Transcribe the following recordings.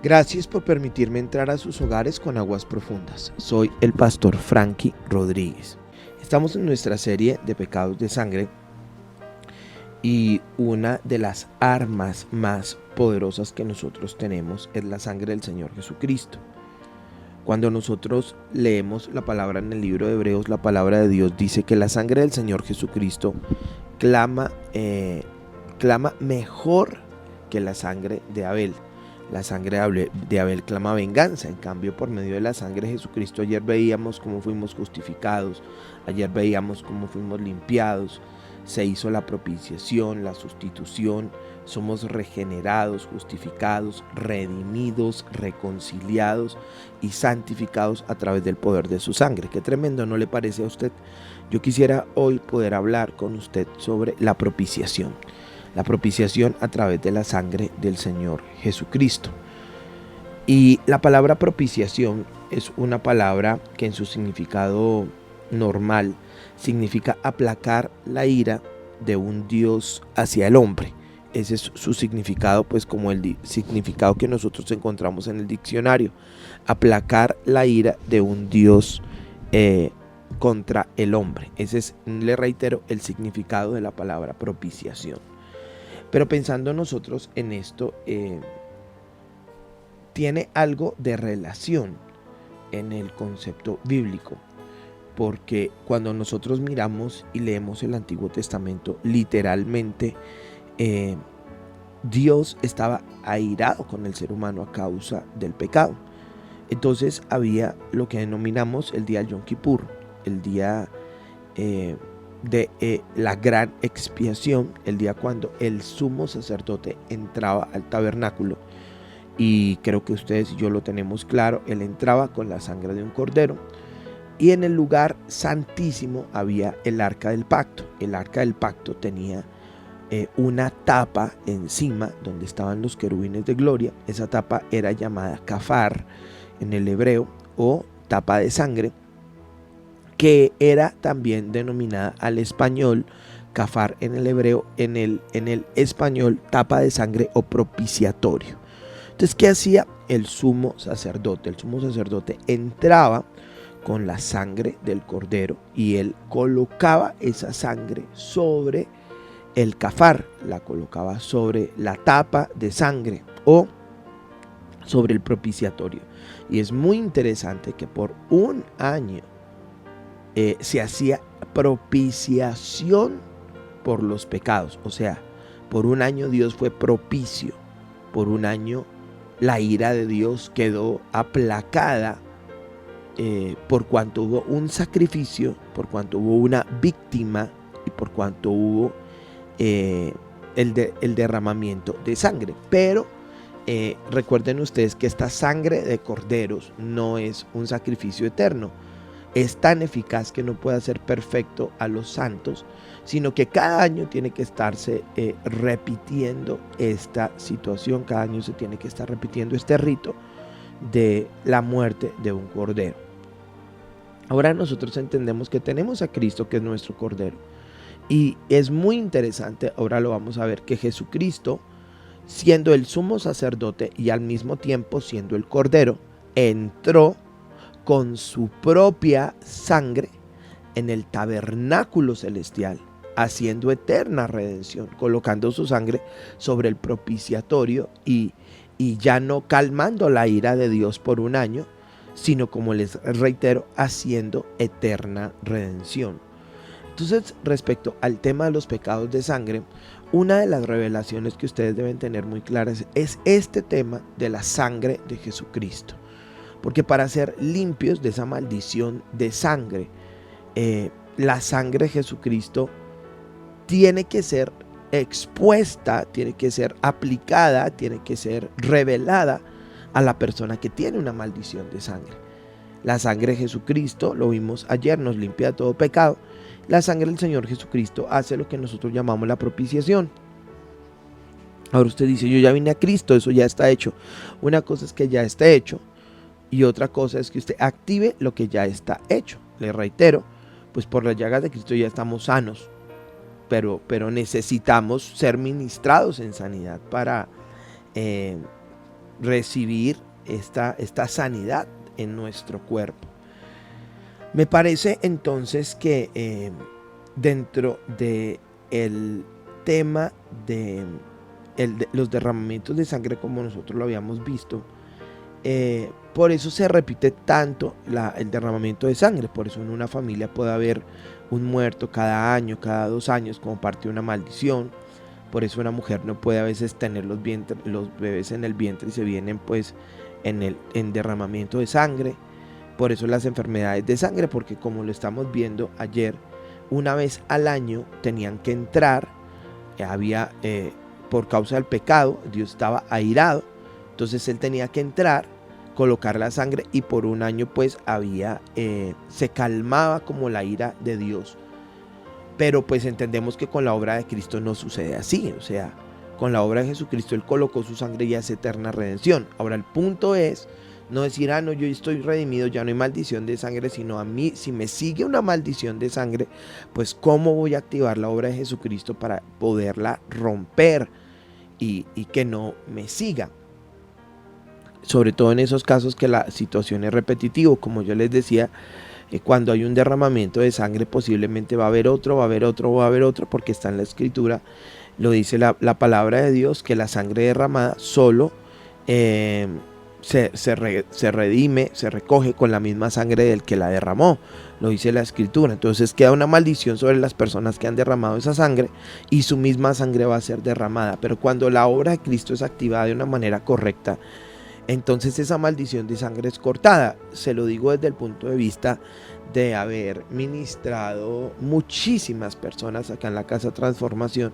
Gracias por permitirme entrar a sus hogares con aguas profundas. Soy el pastor Frankie Rodríguez. Estamos en nuestra serie de pecados de sangre y una de las armas más poderosas que nosotros tenemos es la sangre del Señor Jesucristo. Cuando nosotros leemos la palabra en el libro de Hebreos, la palabra de Dios dice que la sangre del Señor Jesucristo clama mejor que la sangre de Abel. La sangre de Abel clama venganza, en cambio por medio de la sangre de Jesucristo ayer veíamos cómo fuimos justificados, ayer veíamos cómo fuimos limpiados, se hizo la propiciación, la sustitución, somos regenerados, justificados, redimidos, reconciliados y santificados a través del poder de su sangre. Qué tremendo, ¿no le parece a usted? Yo quisiera hoy poder hablar con usted sobre la propiciación. La propiciación a través de la sangre del Señor Jesucristo. Y la palabra propiciación es una palabra que en su significado normal significa aplacar la ira de un Dios hacia el hombre. Ese es su significado, pues como el significado que nosotros encontramos en el diccionario. Aplacar la ira de un Dios contra el hombre. Ese es, le reitero, el significado de la palabra propiciación. Pero pensando nosotros en esto, tiene algo de relación en el concepto bíblico, porque cuando nosotros miramos y leemos el Antiguo Testamento, literalmente Dios estaba airado con el ser humano a causa del pecado. Entonces había lo que denominamos el día Yom Kippur, el día de la gran expiación, el día cuando el sumo sacerdote entraba al tabernáculo, y creo que ustedes y yo lo tenemos claro. Él entraba con la sangre de un cordero, y en el lugar santísimo había el arca del pacto. El arca del pacto tenía una tapa encima donde estaban los querubines de gloria. Esa tapa era llamada kafar en el hebreo, o tapa de sangre, que era también denominada al español kafar en el hebreo, en el español tapa de sangre o propiciatorio. Entonces, ¿qué hacía el sumo sacerdote? El sumo sacerdote entraba con la sangre del cordero y él colocaba esa sangre sobre el kafar, la colocaba sobre la tapa de sangre o sobre el propiciatorio. Y es muy interesante que por un año se hacía propiciación por los pecados. O sea, por un año Dios fue propicio. Por un año la ira de Dios quedó aplacada por cuanto hubo un sacrificio, por cuanto hubo una víctima y por cuanto hubo el derramamiento de sangre. Pero recuerden ustedes que esta sangre de corderos no es un sacrificio eterno. Es tan eficaz que no puede hacer perfecto a los santos, sino que cada año tiene que estarse repitiendo esta situación. Cada año se tiene que estar repitiendo este rito de la muerte de un cordero. Ahora nosotros entendemos que tenemos a Cristo, que es nuestro cordero, y es muy interesante, ahora lo vamos a ver, que Jesucristo, siendo el sumo sacerdote y al mismo tiempo siendo el cordero, entró con su propia sangre en el tabernáculo celestial, haciendo eterna redención, colocando su sangre sobre el propiciatorio y ya no calmando la ira de Dios por un año, sino, como les reitero, haciendo eterna redención. Entonces, respecto al tema de los pecados de sangre, una de las revelaciones que ustedes deben tener muy claras es este tema de la sangre de Jesucristo. Porque para ser limpios de esa maldición de sangre, la sangre de Jesucristo tiene que ser expuesta, tiene que ser aplicada, tiene que ser revelada a la persona que tiene una maldición de sangre. La sangre de Jesucristo, lo vimos ayer, nos limpia de todo pecado. La sangre del Señor Jesucristo hace lo que nosotros llamamos la propiciación. Ahora usted dice, yo ya vine a Cristo, eso ya está hecho. Una cosa es que ya está hecho, y otra cosa es que usted active lo que ya está hecho. Le reitero, pues por las llagas de Cristo ya estamos sanos, pero necesitamos ser ministrados en sanidad para recibir esta sanidad en nuestro cuerpo. Me parece entonces que dentro de el tema de los derramamientos de sangre, como nosotros lo habíamos visto, por eso se repite tanto el derramamiento de sangre. Por eso en una familia puede haber un muerto cada año, cada 2 años, como parte de una maldición. Por eso una mujer no puede a veces tener los bebés en el vientre y se vienen pues en derramamiento de sangre. Por eso las enfermedades de sangre, porque como lo estamos viendo ayer, una vez al año tenían que entrar, por causa del pecado, Dios estaba airado, entonces él tenía que entrar, colocar la sangre y por un año pues se calmaba como la ira de Dios. Pero pues entendemos que con la obra de Cristo no sucede así, o sea, con la obra de Jesucristo Él colocó su sangre y hace eterna redención. Ahora el punto es no decir, no, yo estoy redimido, ya no hay maldición de sangre, sino a mí, si me sigue una maldición de sangre, pues cómo voy a activar la obra de Jesucristo para poderla romper y que no me siga. Sobre todo en esos casos que la situación es repetitiva, como yo les decía, cuando hay un derramamiento de sangre posiblemente va a haber otro, porque está en la escritura, lo dice la palabra de Dios, que la sangre derramada solo se redime, se recoge con la misma sangre del que la derramó, lo dice la escritura. Entonces queda una maldición sobre las personas que han derramado esa sangre y su misma sangre va a ser derramada. Pero cuando la obra de Cristo es activada de una manera correcta, entonces esa maldición de sangre es cortada. Se lo digo desde el punto de vista de haber ministrado muchísimas personas acá en la Casa Transformación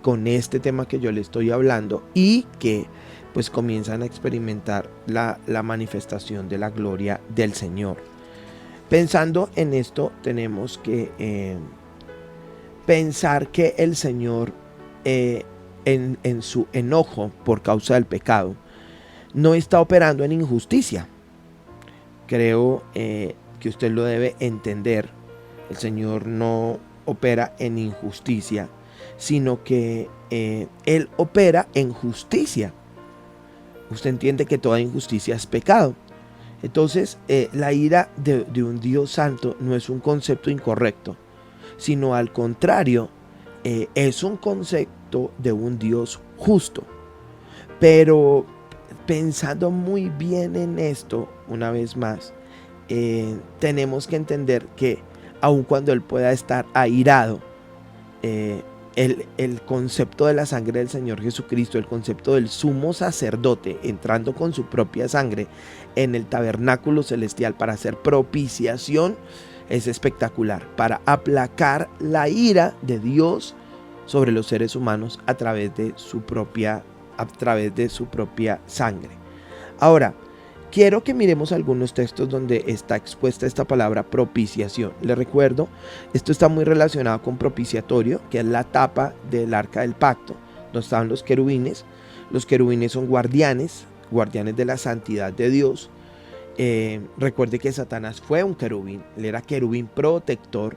con este tema que yo le estoy hablando y que pues comienzan a experimentar la manifestación de la gloria del Señor. Pensando en esto, tenemos que pensar que el Señor en su enojo por causa del pecado no está operando en injusticia. Creo que usted lo debe entender. El Señor no opera en injusticia, sino que Él opera en justicia. Usted entiende que toda injusticia es pecado. Entonces, la ira de un Dios santo no es un concepto incorrecto, sino al contrario, es un concepto de un Dios justo. Pero pensando muy bien en esto, una vez más, tenemos que entender que aun cuando Él pueda estar airado, el concepto de la sangre del Señor Jesucristo, el concepto del sumo sacerdote entrando con su propia sangre en el tabernáculo celestial para hacer propiciación, es espectacular, para aplacar la ira de Dios sobre los seres humanos a través de su propia sangre. Ahora, quiero que miremos algunos textos donde está expuesta esta palabra propiciación. Les recuerdo, esto está muy relacionado con propiciatorio, que es la tapa del arca del pacto, donde estaban los querubines. Los querubines son guardianes de la santidad de Dios. Recuerde que Satanás fue un querubín, él era querubín protector.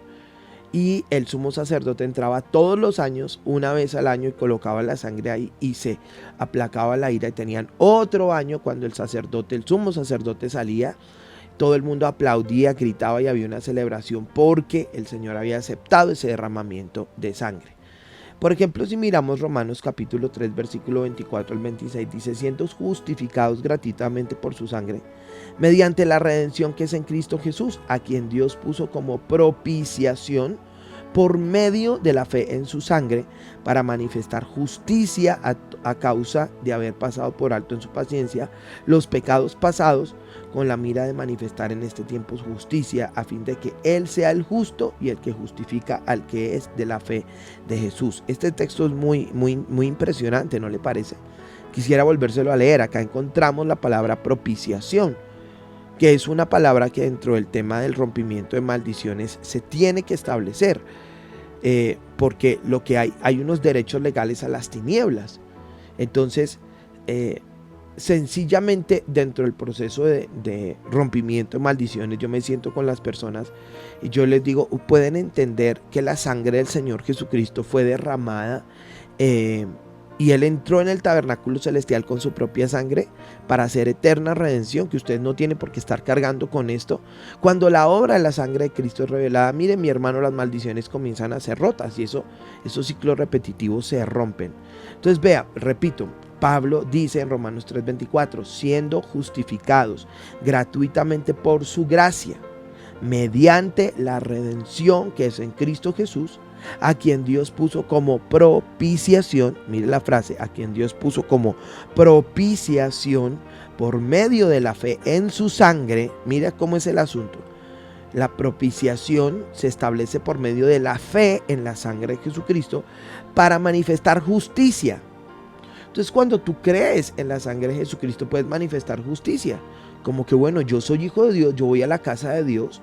Y el sumo sacerdote entraba todos los años, una vez al año, y colocaba la sangre ahí y se aplacaba la ira. Y tenían otro año cuando el sumo sacerdote salía, todo el mundo aplaudía, gritaba y había una celebración porque el Señor había aceptado ese derramamiento de sangre. Por ejemplo, si miramos Romanos capítulo 3, versículo 24 al 26, dice: siendo justificados gratuitamente por su sangre, mediante la redención que es en Cristo Jesús, a quien Dios puso como propiciación por medio de la fe en su sangre, para manifestar justicia a causa de haber pasado por alto en su paciencia los pecados pasados, con la mira de manifestar en este tiempo su justicia, a fin de que Él sea el justo y el que justifica al que es de la fe de Jesús. Este texto es muy impresionante, ¿no le parece? Quisiera volvérselo a leer. Acá encontramos la palabra propiciación, que es una palabra que dentro del tema del rompimiento de maldiciones se tiene que establecer, porque lo que hay unos derechos legales a las tinieblas. Entonces, sencillamente dentro del proceso de rompimiento de maldiciones, yo me siento con las personas y yo les digo, pueden entender que la sangre del Señor Jesucristo fue derramada Y Él entró en el tabernáculo celestial con su propia sangre para hacer eterna redención, que ustedes no tienen por qué estar cargando con esto. Cuando la obra de la sangre de Cristo es revelada, miren mi hermano, las maldiciones comienzan a ser rotas y esos ciclos repetitivos se rompen. Entonces vea, repito, Pablo dice en Romanos 3:24, siendo justificados gratuitamente por su gracia, mediante la redención que es en Cristo Jesús, a quien Dios puso como propiciación, mire la frase, a quien Dios puso como propiciación por medio de la fe en su sangre. Mira cómo es el asunto. La propiciación se establece por medio de la fe en la sangre de Jesucristo para manifestar justicia. Entonces, cuando tú crees en la sangre de Jesucristo, puedes manifestar justicia. Como que, bueno, yo soy hijo de Dios, yo voy a la casa de Dios,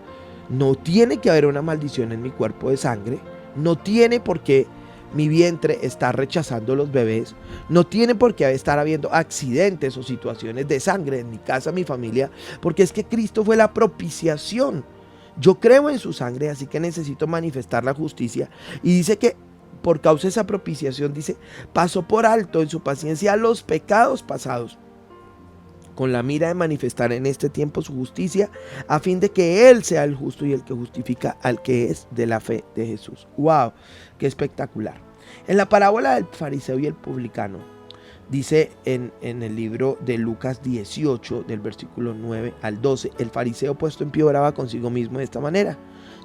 no tiene que haber una maldición en mi cuerpo de sangre. No tiene por qué mi vientre estar rechazando los bebés. No tiene por qué estar habiendo accidentes o situaciones de sangre en mi casa, mi familia, porque es que Cristo fue la propiciación. Yo creo en su sangre, así que necesito manifestar la justicia. Y dice que por causa de esa propiciación, dice, pasó por alto en su paciencia los pecados pasados, con la mira de manifestar en este tiempo su justicia, a fin de que Él sea el justo y el que justifica al que es de la fe de Jesús. ¡Wow! ¡Qué espectacular! En la parábola del fariseo y el publicano, dice en el libro de Lucas 18, del versículo 9 al 12, el fariseo puesto en pie oraba consigo mismo de esta manera: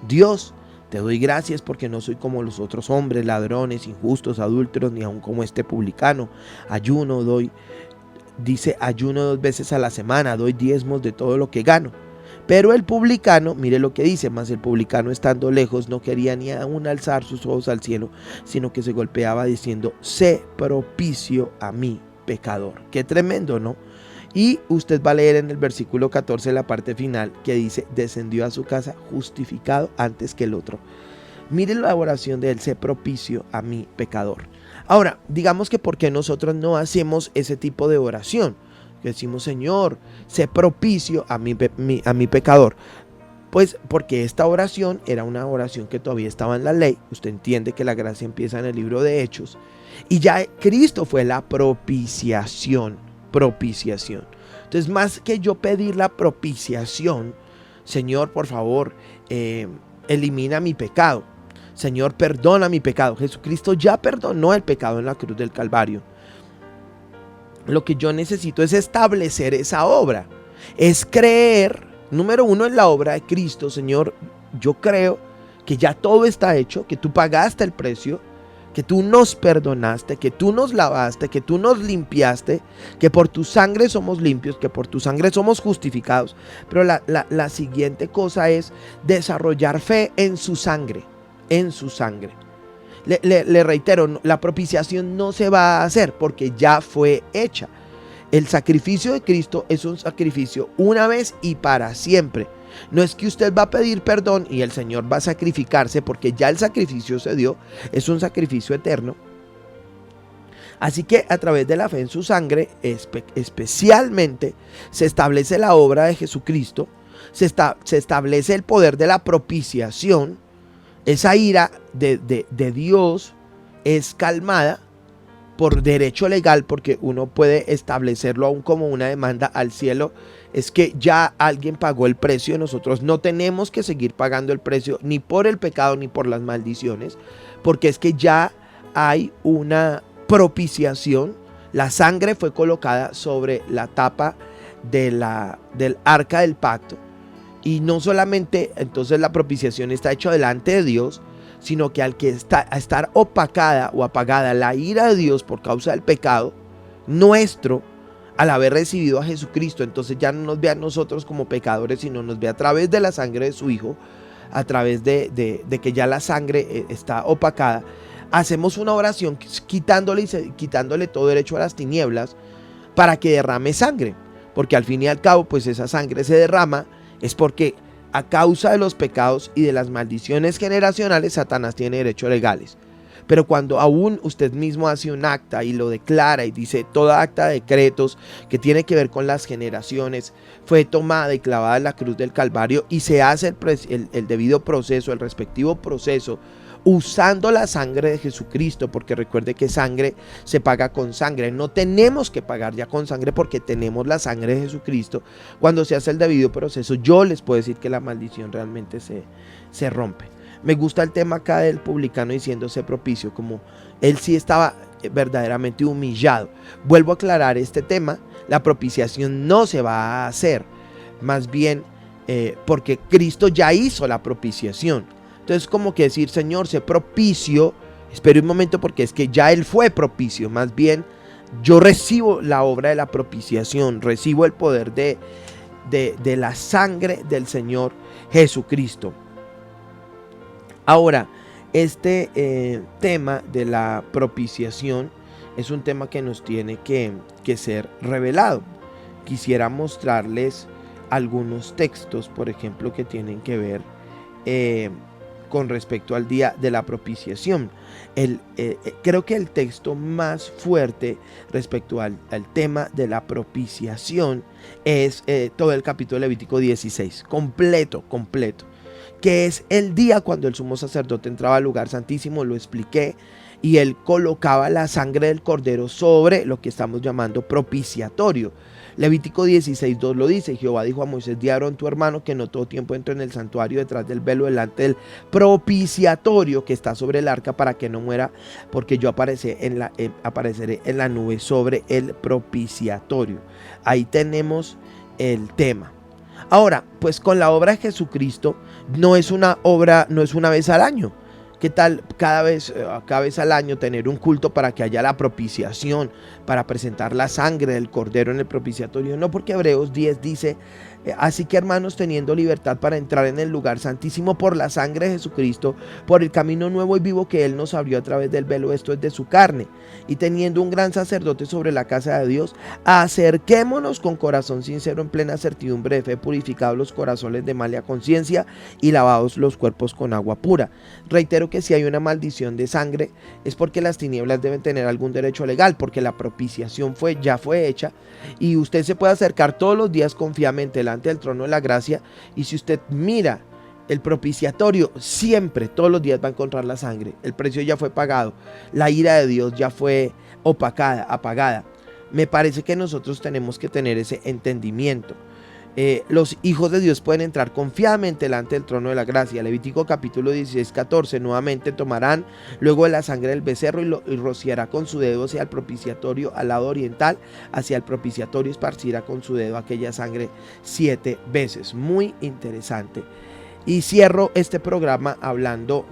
Dios, te doy gracias porque no soy como los otros hombres, ladrones, injustos, adúlteros, ni aun como este publicano. Ayuno 2 veces a la semana, doy diezmos de todo lo que gano. Pero el publicano, mire lo que dice, mas el publicano estando lejos no quería ni aún alzar sus ojos al cielo, sino que se golpeaba diciendo: sé propicio a mí, pecador. Qué tremendo, ¿no? Y usted va a leer en el versículo 14 la parte final que dice: descendió a su casa justificado antes que el otro. Mire la oración de él: sé propicio a mí, pecador. Ahora, digamos que ¿por qué nosotros no hacemos ese tipo de oración? Que decimos: Señor, sé propicio a mi pecador. Pues porque esta oración era una oración que todavía estaba en la ley. Usted entiende que la gracia empieza en el libro de Hechos. Y ya Cristo fue la propiciación. Entonces, más que yo pedir la propiciación, Señor, por favor, elimina mi pecado. Señor, perdona mi pecado. Jesucristo ya perdonó el pecado en la cruz del Calvario. Lo que yo necesito es establecer esa obra. Es creer, número uno, en la obra de Cristo. Señor, yo creo que ya todo está hecho, que tú pagaste el precio, que tú nos perdonaste, que tú nos lavaste, que tú nos limpiaste, que por tu sangre somos limpios, que por tu sangre somos justificados. Pero la siguiente cosa es desarrollar fe en su sangre. En su sangre. Le reitero, la propiciación no se va a hacer porque ya fue hecha. El sacrificio de Cristo es un sacrificio una vez y para siempre. No es que usted va a pedir perdón y el Señor va a sacrificarse, porque ya el sacrificio se dio. Es un sacrificio eterno. Así que a través de la fe en su sangre, especialmente, se establece la obra de Jesucristo. Se establece el poder de la propiciación. Esa ira de Dios es calmada por derecho legal, porque uno puede establecerlo aún como una demanda al cielo. Es que ya alguien pagó el precio, nosotros no tenemos que seguir pagando el precio ni por el pecado ni por las maldiciones, porque es que ya hay una propiciación. La sangre fue colocada sobre la tapa del arca del pacto. Y no solamente entonces la propiciación está hecha delante de Dios, sino que al que estar opacada o apagada la ira de Dios por causa del pecado nuestro, al haber recibido a Jesucristo, entonces ya no nos ve a nosotros como pecadores, sino nos ve a través de la sangre de su Hijo, a través de que ya la sangre está opacada. Hacemos una oración quitándole todo derecho a las tinieblas para que derrame sangre, porque al fin y al cabo, pues esa sangre se derrama. Es porque a causa de los pecados y de las maldiciones generacionales, Satanás tiene derechos legales. Pero cuando aún usted mismo hace un acta y lo declara y dice: toda acta de decretos que tiene que ver con las generaciones fue tomada y clavada en la cruz del Calvario, y se hace el debido proceso, el respectivo proceso, usando la sangre de Jesucristo, porque recuerde que sangre se paga con sangre. No tenemos que pagar ya con sangre porque tenemos la sangre de Jesucristo. Cuando se hace el debido proceso, yo les puedo decir que la maldición realmente se rompe. Me gusta el tema acá del publicano diciéndose propicio, como él sí estaba verdaderamente humillado. Vuelvo a aclarar este tema: la propiciación no se va a hacer, más bien porque Cristo ya hizo la propiciación. Entonces, como que decir, Señor, sé propicio, espera un momento porque es que ya Él fue propicio. Más bien, yo recibo la obra de la propiciación, recibo el poder de la sangre del Señor Jesucristo. Ahora, este tema de la propiciación es un tema que nos tiene que ser revelado. Quisiera mostrarles algunos textos, por ejemplo, que tienen que ver con respecto al día de la propiciación. Creo que el texto más fuerte respecto al tema de la propiciación es todo el capítulo de Levítico 16, completo, que es el día cuando el sumo sacerdote entraba al lugar santísimo. Lo expliqué, y él colocaba la sangre del cordero sobre lo que estamos llamando propiciatorio. Levítico 16:2 lo dice: Jehová dijo a Moisés, di a Aarón tu hermano que no todo tiempo entre en el santuario detrás del velo delante del propiciatorio que está sobre el arca, para que no muera, porque yo apareceré en la nube sobre el propiciatorio. Ahí tenemos el tema. Ahora, pues con la obra de Jesucristo no es una vez al año. ¿Qué tal cada vez al año tener un culto para que haya la propiciación, para presentar la sangre del cordero en el propiciatorio? No, porque Hebreos 10 dice: así que, hermanos, teniendo libertad para entrar en el lugar santísimo por la sangre de Jesucristo, por el camino nuevo y vivo que Él nos abrió a través del velo, esto es de su carne, y teniendo un gran sacerdote sobre la casa de Dios, acerquémonos con corazón sincero, en plena certidumbre de fe, purificados los corazones de mala conciencia y lavados los cuerpos con agua pura. Reitero que si hay una maldición de sangre es porque las tinieblas deben tener algún derecho legal, porque la propiciación ya fue hecha, y usted se puede acercar todos los días confiadamente delante del trono de la gracia, y si usted mira el propiciatorio, siempre, todos los días va a encontrar la sangre. El precio ya fue pagado, la ira de Dios ya fue apagada. Me parece que nosotros tenemos que tener ese entendimiento. Los hijos de Dios pueden entrar confiadamente delante del trono de la gracia. Levítico capítulo 16:14, nuevamente tomarán luego de la sangre del becerro y rociará con su dedo hacia el propiciatorio al lado oriental, hacia el propiciatorio esparcirá con su dedo aquella sangre 7 veces. Muy interesante. Y cierro este programa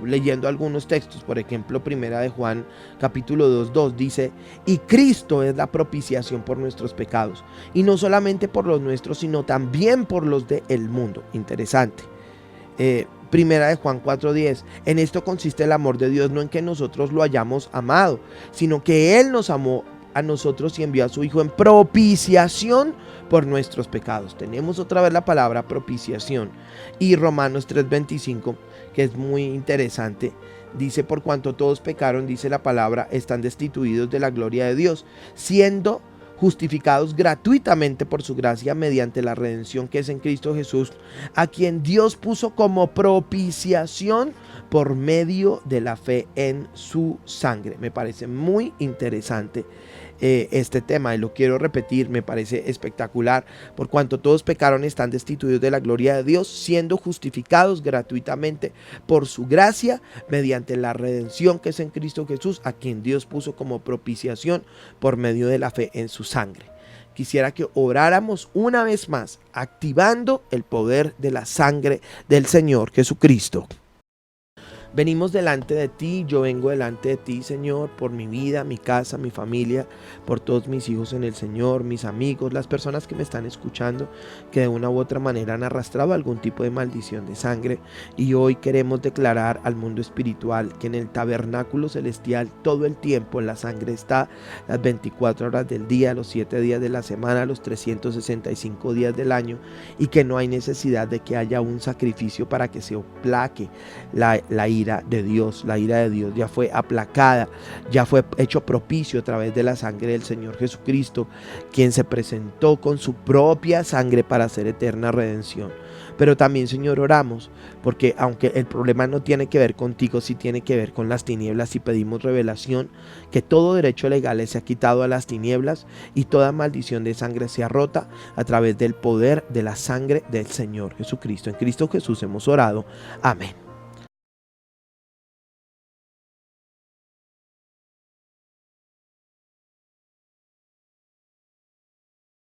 leyendo algunos textos. Por ejemplo, primera de Juan capítulo 2:2 dice: y Cristo es la propiciación por nuestros pecados, y no solamente por los nuestros, sino también por los del mundo. Interesante. Primera de Juan 4:10: en esto consiste el amor de Dios, no en que nosotros lo hayamos amado, sino que Él nos amó a nosotros y envió a su Hijo en propiciación por nuestros pecados. Tenemos otra vez la palabra propiciación. Y Romanos 3:25, que es muy interesante, dice: por cuanto todos pecaron, dice la palabra, están destituidos de la gloria de Dios, siendo justificados gratuitamente por su gracia mediante la redención que es en Cristo Jesús, a quien Dios puso como propiciación por medio de la fe en su sangre. Me parece muy interesante este tema, y lo quiero repetir, me parece espectacular. Por cuanto todos pecaron, están destituidos de la gloria de Dios, siendo justificados gratuitamente por su gracia mediante la redención que es en Cristo Jesús, a quien Dios puso como propiciación por medio de la fe en su sangre. Quisiera que oráramos una vez más, activando el poder de la sangre del Señor Jesucristo. Venimos delante de ti, yo vengo delante de ti, Señor, por mi vida, mi casa, mi familia, por todos mis hijos en el Señor, mis amigos, las personas que me están escuchando, que de una u otra manera han arrastrado algún tipo de maldición de sangre. Y hoy queremos declarar al mundo espiritual que en el tabernáculo celestial todo el tiempo la sangre está, las 24 horas del día, los 7 días de la semana, los 365 días del año, y que no hay necesidad de que haya un sacrificio para que se aplaque la ira de Dios. La ira de Dios ya fue aplacada, ya fue hecho propicio a través de la sangre del Señor Jesucristo, quien se presentó con su propia sangre para hacer eterna redención. Pero también, Señor, oramos, porque aunque el problema no tiene que ver contigo, sí tiene que ver con las tinieblas, y pedimos revelación, que todo derecho legal le sea quitado a las tinieblas y toda maldición de sangre sea rota a través del poder de la sangre del Señor Jesucristo. En Cristo Jesús hemos orado. Amén.